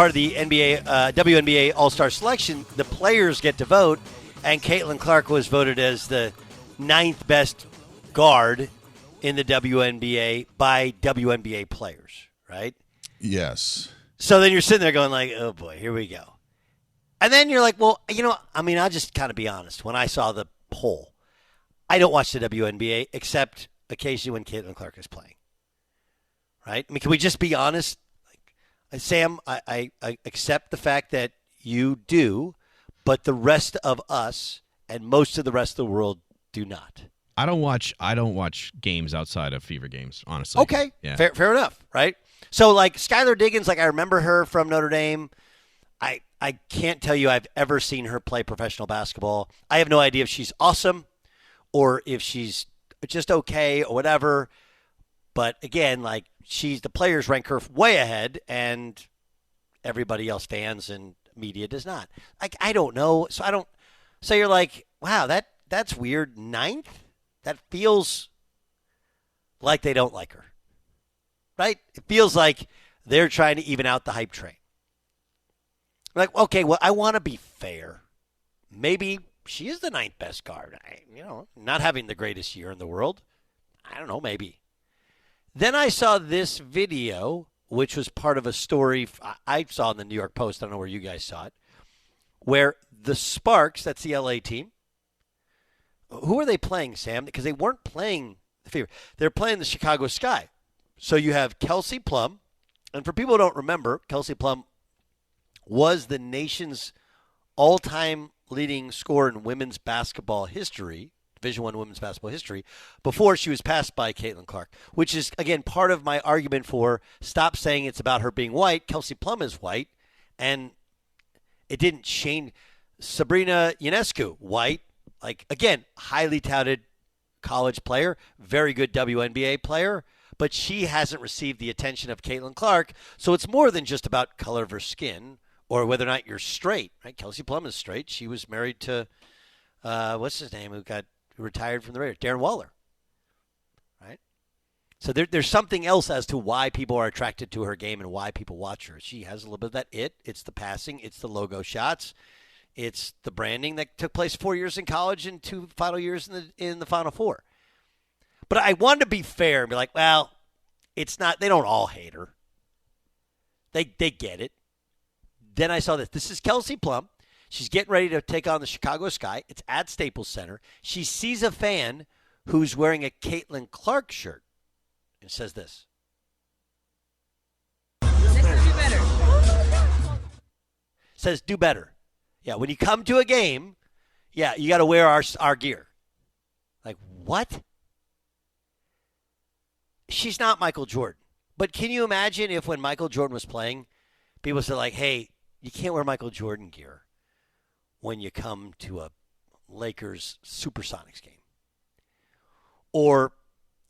part of the NBA, WNBA All-Star selection, the players get to vote, and Caitlin Clark was voted as the 9th best guard in the WNBA by WNBA players, right? Yes. So then you're sitting there going like, oh, boy, here we go. And then you're like, well, I'll just kind of be honest. When I saw the poll, I don't watch the WNBA except occasionally when Caitlin Clark is playing, right? I mean, can we just be honest? Like, Sam, I accept the fact that you do, but the rest of us and most of the rest of the world do not. I don't watch games outside of Fever games, honestly. Okay, yeah. Fair enough, right? So, like, Skylar Diggins, like, I remember her from Notre Dame. I can't tell you I've ever seen her play professional basketball. I have no idea if she's awesome or if she's just okay or whatever. But, again, like, the players rank her way ahead, and everybody else, fans and media, does not. Like, I don't know. So you're like, wow, that's weird. 9th? That feels like they don't like her, right? It feels like they're trying to even out the hype train. Like, okay, well, I want to be fair. Maybe she is the 9th best guard. Not having the greatest year in the world. I don't know, maybe. Then I saw this video, which was part of a story I saw in the New York Post. I don't know where you guys saw it, where the Sparks, that's the LA team, who are they playing, Sam? Because they weren't playing the Fever. They're playing the Chicago Sky. So you have Kelsey Plum. And for people who don't remember, Kelsey Plum was the nation's all-time leading scorer in women's basketball history, Division I women's basketball history, before she was passed by Caitlin Clark, which is, again, part of my argument for stop saying it's about her being white. Kelsey Plum is white, and it didn't change. Sabrina Ionescu, white. Like, again, highly touted college player, very good WNBA player, but she hasn't received the attention of Caitlin Clark. So it's more than just about color of her skin or whether or not you're straight, right? Kelsey Plum is straight. She was married to, what's his name, who retired from the Raiders? Darren Waller, right? So there's something else as to why people are attracted to her game and why people watch her. She has a little bit of that It's the passing. It's the logo shots. It's the branding that took place 4 years in college and 2 final years in the Final Four. But I wanted to be fair and be like, well, it's not. They don't all hate her. They get it. Then I saw this. This is Kelsey Plum. She's getting ready to take on the Chicago Sky. It's at Staples Center. She sees a fan who's wearing a Caitlin Clark shirt and says this. Do better. Says, do better. Yeah, when you come to a game, yeah, you got to wear our gear. Like, what? She's not Michael Jordan. But can you imagine if when Michael Jordan was playing, people said, like, hey, you can't wear Michael Jordan gear when you come to a Lakers Supersonics game. Or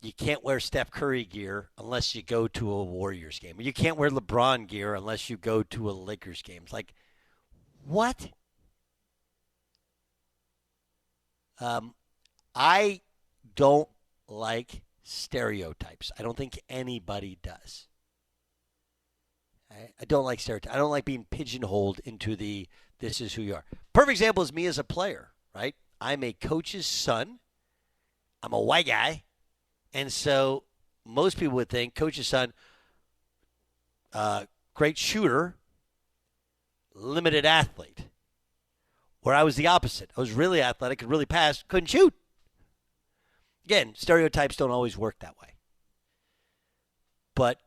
you can't wear Steph Curry gear unless you go to a Warriors game. Or you can't wear LeBron gear unless you go to a Lakers game. It's like, what? I don't like stereotypes. I don't think anybody does. I don't like stereotypes. I don't like being pigeonholed into the this is who you are. Perfect example is me as a player, right? I'm a coach's son. I'm a white guy. And so most people would think coach's son, great shooter, limited athlete. Where I was the opposite. I was really athletic, could really pass, couldn't shoot. Again, stereotypes don't always work that way. But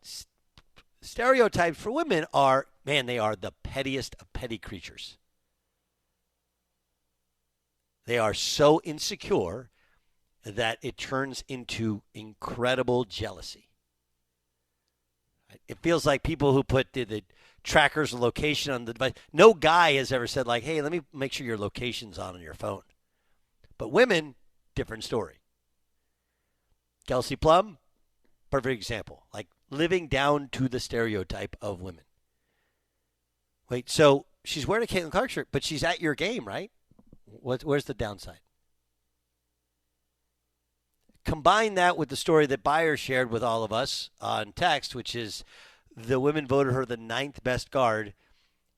stereotypes for women are, man, they are the pettiest of petty creatures. They are so insecure that it turns into incredible jealousy. It feels like people who put the trackers and location on the device. No guy has ever said, like, hey, let me make sure your location's on your phone. But women, different story. Kelsey Plum, perfect example. Like, living down to the stereotype of women. Wait, so she's wearing a Caitlin Clark shirt, but she's at your game, right? Where's the downside? Combine that with the story that Bayer shared with all of us on text, which is the women voted her the 9th best guard,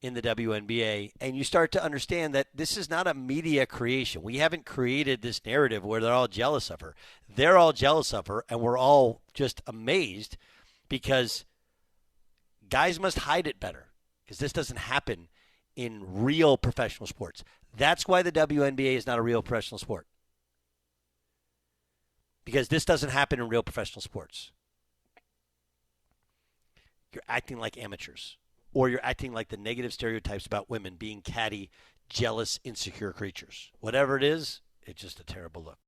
in the WNBA, and you start to understand that this is not a media creation. We haven't created this narrative where they're all jealous of her. They're all jealous of her, and we're all just amazed because guys must hide it better because this doesn't happen in real professional sports. That's why the WNBA is not a real professional sport, because this doesn't happen in real professional sports. You're acting like amateurs, or you're acting like the negative stereotypes about women being catty, jealous, insecure creatures. Whatever it is, it's just a terrible look.